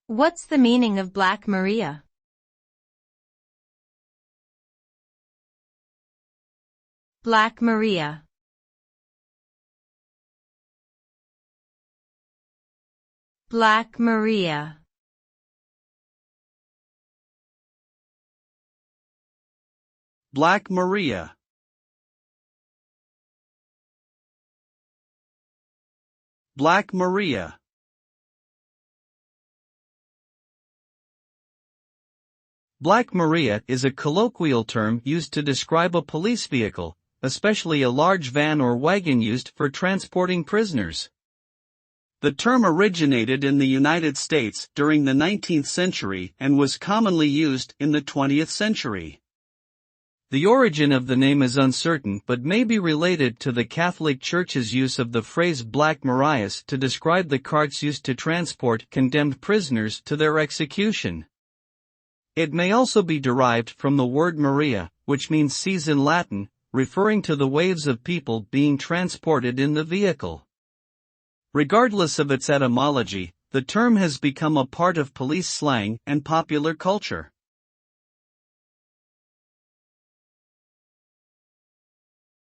What's the meaning of Black Maria? Black Maria. Black Maria. Black Maria. Black Maria. Black Maria is a colloquial term used to describe a police vehicle, especially a large van or wagon used for transporting prisoners. The term originated in the United States during the 19th century and was commonly used in the 20th century. The origin of the name is uncertain but may be related to the Catholic Church's use of the phrase Black Marias to describe the carts used to transport condemned prisoners to their execution. It may also be derived from the word Maria, which means seas in Latin, referring to the waves of people being transported in the vehicle. Regardless of its etymology, the term has become a part of police slang and popular culture.